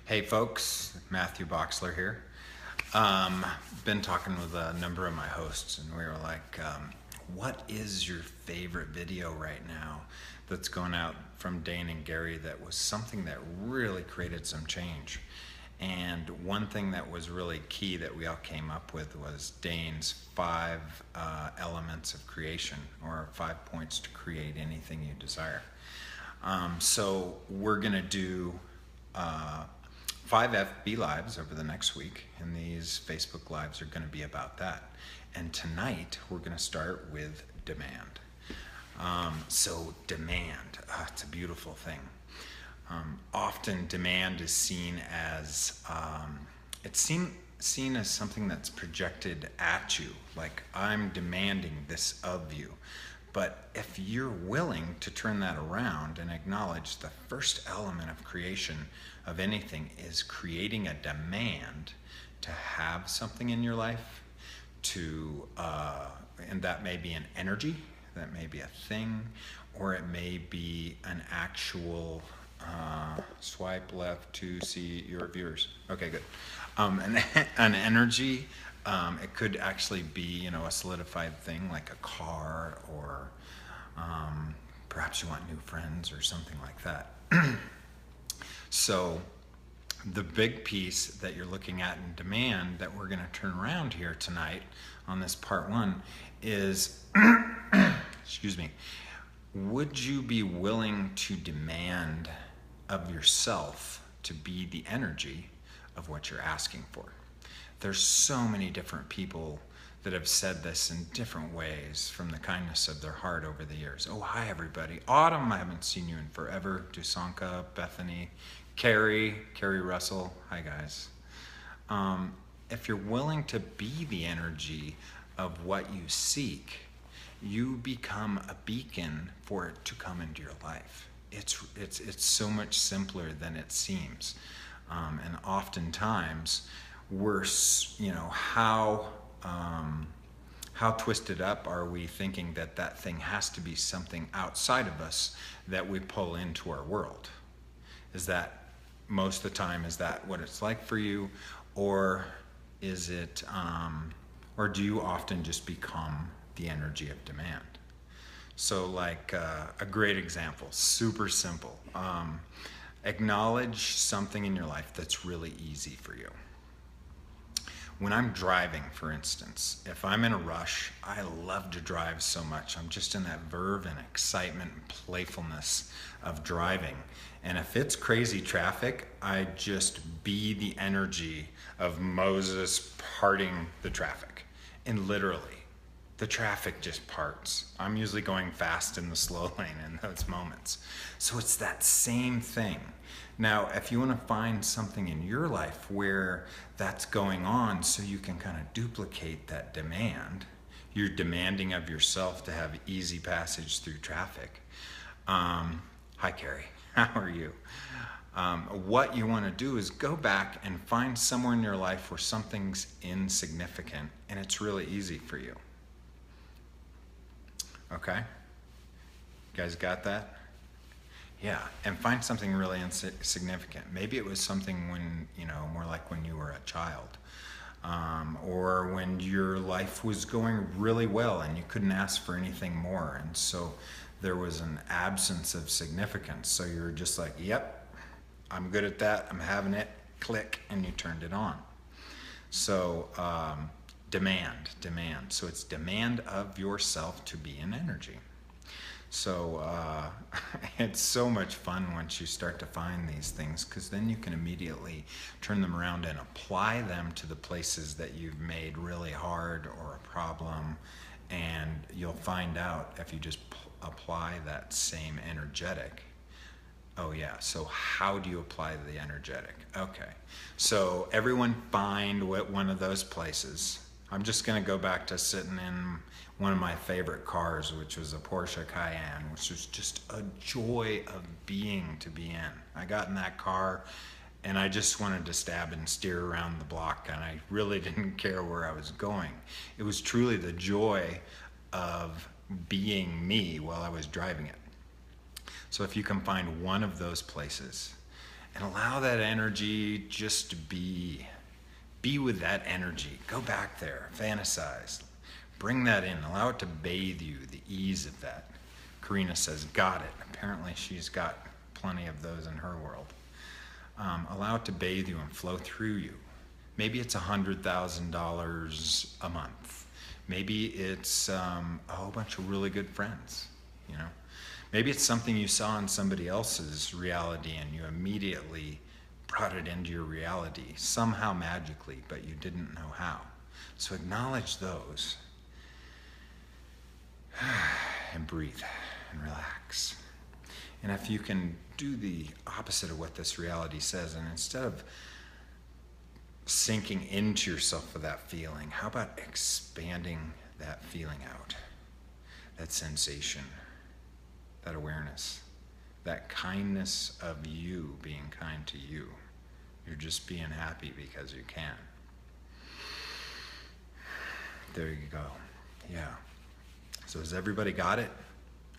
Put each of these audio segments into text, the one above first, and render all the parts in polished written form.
Hey folks, Matthew Bochsler here. Been talking with a number of my hosts and we were like, what is your favorite video right now that's going out from Dain and Gary that was something that really created some change? And one thing that was really key that we all came up with was Dain's 5 elements of creation, or 5 points to create anything you desire. So we're gonna do 5 FB Lives over the next week, and these Facebook Lives are going to be about that. And tonight, we're going to start with demand. So demand, it's a beautiful thing. Often demand is seen as, seen as something that's projected at you, like I'm demanding this of you. But if you're willing to turn that around and acknowledge the first element of creation of anything is creating a demand to have something in your life, and that may be an energy, that may be a thing, or it may be an actual, swipe left to see your viewers. Okay, good. An energy. It could actually be, a solidified thing like a car, or perhaps you want new friends or something like that. So the big piece that you're looking at in demand that we're going to turn around here tonight on this part 1 is, excuse me, would you be willing to demand of yourself to be the energy of what you're asking for? There's so many different people that have said this in different ways from the kindness of their heart over the years. Oh, hi everybody. Autumn, I haven't seen you in forever. Dusanka, Bethany, Carrie Russell. Hi guys. If you're willing to be the energy of what you seek, you become a beacon for it to come into your life. It's so much simpler than it seems. And oftentimes, we're, how twisted up are we thinking that thing has to be something outside of us that we pull into our world? Is that most of the time, is that what it's like for you? Or is it, or do you often just become the energy of demand? So like a great example, super simple. Acknowledge something in your life that's really easy for you. When I'm driving, for instance, if I'm in a rush, I love to drive so much. I'm just in that verve and excitement and playfulness of driving. And if it's crazy traffic, I just be the energy of Moses parting the traffic. And literally, the traffic just parts. I'm usually going fast in the slow lane in those moments. So it's that same thing. Now, if you want to find something in your life where that's going on so you can kind of duplicate that demand, you're demanding of yourself to have easy passage through traffic. Hi, Carrie. How are you? What you want to do is go back and find somewhere in your life where something's insignificant and it's really easy for you. Okay? You guys got that? Yeah, and find something really insignificant. Maybe it was something when, more like when you were a child, or when your life was going really well and you couldn't ask for anything more. And so there was an absence of significance. So you're just like, yep, I'm good at that. I'm having it, click, and you turned it on. So demand. So it's demand of yourself to be an energy. So it's so much fun once you start to find these things, because then you can immediately turn them around and apply them to the places that you've made really hard or a problem, and you'll find out if you just apply that same energetic. Oh yeah, so how do you apply the energetic? Okay, so everyone find one of those places. I'm just going to go back to sitting in one of my favorite cars, which was a Porsche Cayenne, which was just a joy of being to be in. I got in that car and I just wanted to stab and steer around the block, and I really didn't care where I was going. It was truly the joy of being me while I was driving it. So if you can find one of those places And allow that energy just to be. Be with that energy. Go back there. Fantasize. Bring that in. Allow it to bathe you, the ease of that. Karina says, got it. Apparently she's got plenty of those in her world. Allow it to bathe you and flow through you. Maybe it's $100,000 a month. Maybe it's a whole bunch of really good friends, you know. Maybe it's something you saw in somebody else's reality and you immediately brought it into your reality, somehow magically, but you didn't know how. So acknowledge those. And breathe and relax. And if you can do the opposite of what this reality says, and instead of sinking into yourself with that feeling, how about expanding that feeling out? That sensation, that awareness, that kindness of you being kind to you. You're just being happy because you can. There you go. Yeah. So has everybody got it?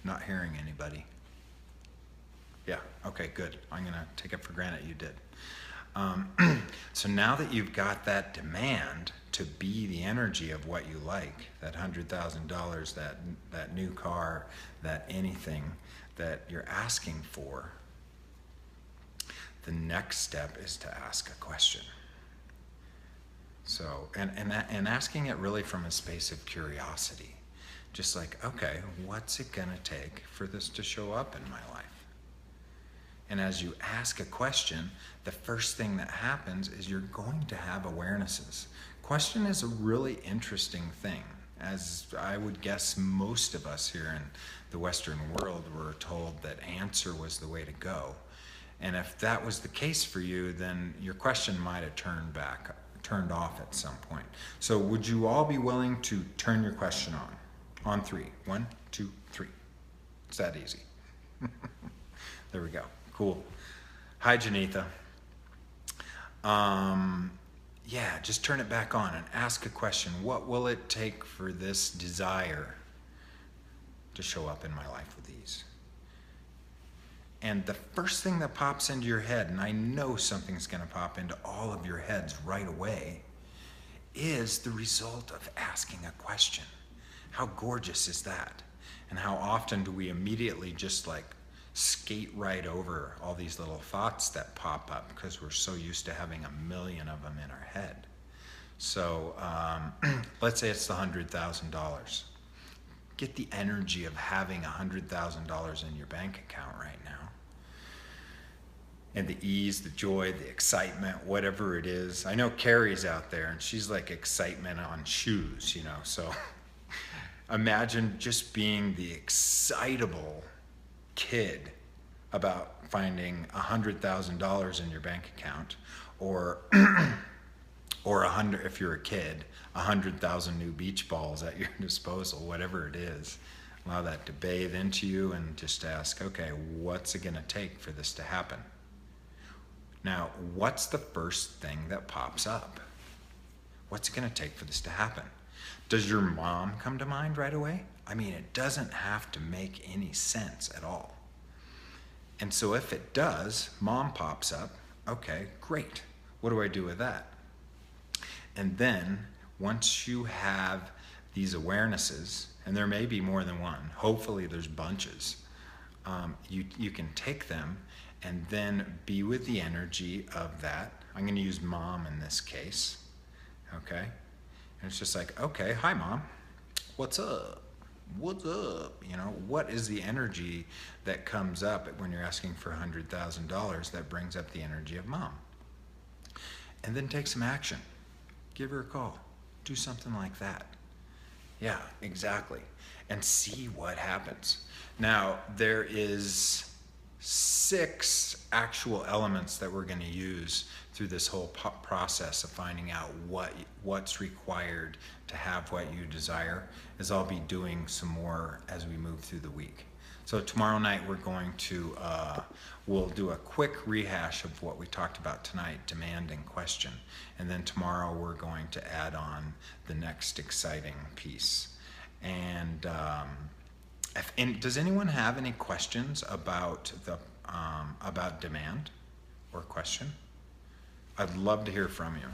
Not hearing anybody. Yeah, okay, good. I'm going to take it for granted you did. So now that you've got that demand to be the energy of what you like, that $100,000, that new car, that anything that you're asking for, the next step is to ask a question. So, and asking it really from a space of curiosity. Just like, okay, what's it going to take for this to show up in my life? And as you ask a question, the first thing that happens is you're going to have awarenesses. Question is a really interesting thing. As I would guess most of us here in the Western world were told that answer was the way to go. And if that was the case for you, then your question might have turned off at some point. So would you all be willing to turn your question on? On three. 1, 2, 3. It's that easy. There we go. Cool. Hi, Janitha. Yeah, just turn it back on and ask a question. What will it take for this desire to show up in my life with ease? And the first thing that pops into your head, and I know something's going to pop into all of your heads right away, is the result of asking a question. How gorgeous is that? And how often do we immediately just like skate right over all these little thoughts that pop up because we're so used to having a million of them in our head. So let's say it's the $100,000. Get the energy of having $100,000 in your bank account right now. And the ease, the joy, the excitement, whatever it is. I know Carrie's out there and she's like excitement on shoes, you know, so imagine just being the excitable kid about finding $100,000 in your bank account, or if you're a kid, 100,000 new beach balls at your disposal, whatever it is. Allow that to bathe into you and just ask, okay, what's it going to take for this to happen? Now, what's the first thing that pops up? What's it going to take for this to happen? Does your mom come to mind right away? I mean, it doesn't have to make any sense at all. And so if it does, mom pops up. Okay, great. What do I do with that? And then once you have these awarenesses, and there may be more than one, hopefully there's bunches, you can take them and then be with the energy of that. I'm going to use mom in this case. Okay? And it's just like, okay, hi mom, what's up? What's up? You know, what is the energy that comes up when you're asking for $100,000 that brings up the energy of mom? And then take some action. Give her a call. Do something like that. Yeah, exactly. And see what happens. Now, there is 6 actual elements that we're going to use through this whole process of finding out what's required to have what you desire, as I'll be doing some more as we move through the week. So tomorrow night we're going to, we'll do a quick rehash of what we talked about tonight, demand and question. And then tomorrow we're going to add on the next exciting piece. And does anyone have any questions about about demand or question? I'd love to hear from you.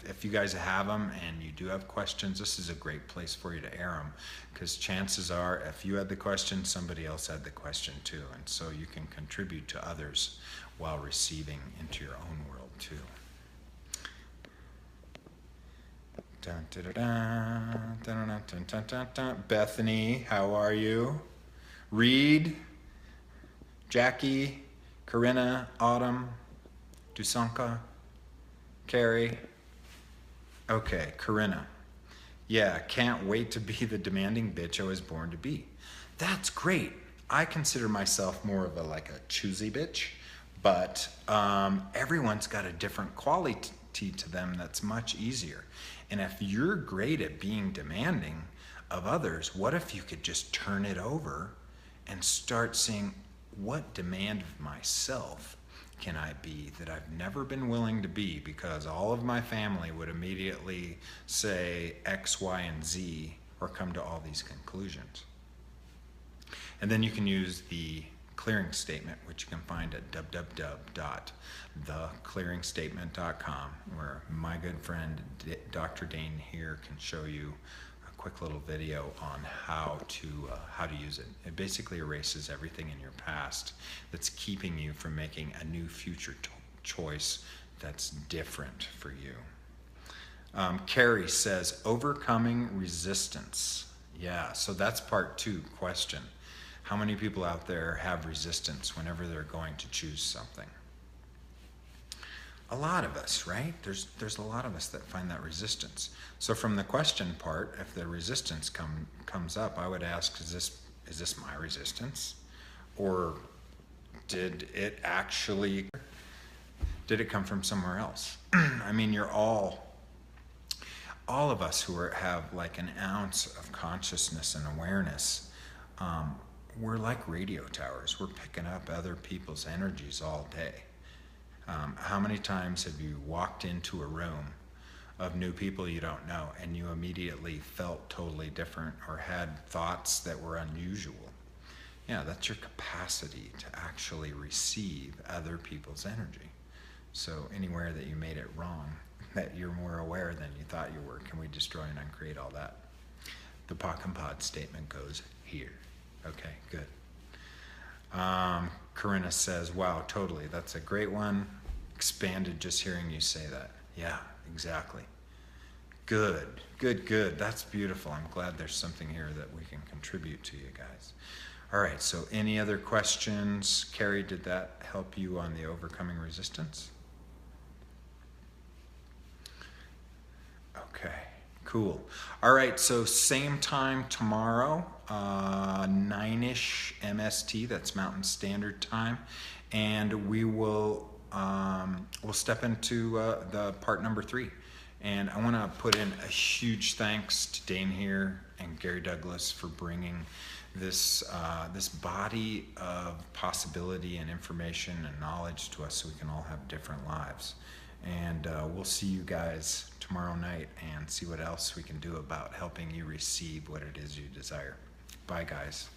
If you guys have them and you do have questions, this is a great place for you to air them, because chances are if you had the question, somebody else had the question too, and so you can contribute to others while receiving into your own world too. Dun, dun, dun, dun, dun, dun, dun, dun, dun. Bethany, how are you? Reed, Jackie, Corinna, Autumn, Dusanka, Carrie. Okay, Corinna. Yeah, can't wait to be the demanding bitch I was born to be. That's great. I consider myself more of a choosy bitch, but everyone's got a different quality to them that's much easier. And if you're great at being demanding of others, what if you could just turn it over and start seeing, what demand of myself can I be that I've never been willing to be, because all of my family would immediately say X, Y, and Z, or come to all these conclusions. And then you can use the clearing statement, which you can find at www.theclearingstatement.com, where my good friend Dr. Dain here can show you a quick little video on how to use it. It basically erases everything in your past that's keeping you from making a new future choice that's different for you. Carrie says, overcoming resistance. Yeah, so that's part 2 question. How many people out there have resistance whenever they're going to choose something? A lot of us, right? There's a lot of us that find that resistance. So from the question part, if the resistance comes up, I would ask, is this my resistance? Or did it come from somewhere else? I mean, you're all of us who have like an ounce of consciousness and awareness, we're like radio towers. We're picking up other people's energies all day. How many times have you walked into a room of new people you don't know and you immediately felt totally different or had thoughts that were unusual? Yeah, that's your capacity to actually receive other people's energy. So anywhere that you made it wrong, that you're more aware than you thought you were, can we destroy and uncreate all that? The Pock and Pod statement goes here. Okay, good. Corinna says, wow, totally. That's a great one. Expanded just hearing you say that. Yeah, exactly. Good. That's beautiful. I'm glad there's something here that we can contribute to you guys. All right, so any other questions? Carrie, did that help you on the overcoming resistance? Okay, cool. All right, so same time tomorrow, 9-ish MST, that's Mountain Standard Time, and we will we'll step into the part number 3. And I want to put in a huge thanks to Dain Heer and Gary Douglas for bringing this body of possibility and information and knowledge to us so we can all have different lives. And we'll see you guys tomorrow night and see what else we can do about helping you receive what it is you desire. Bye, guys.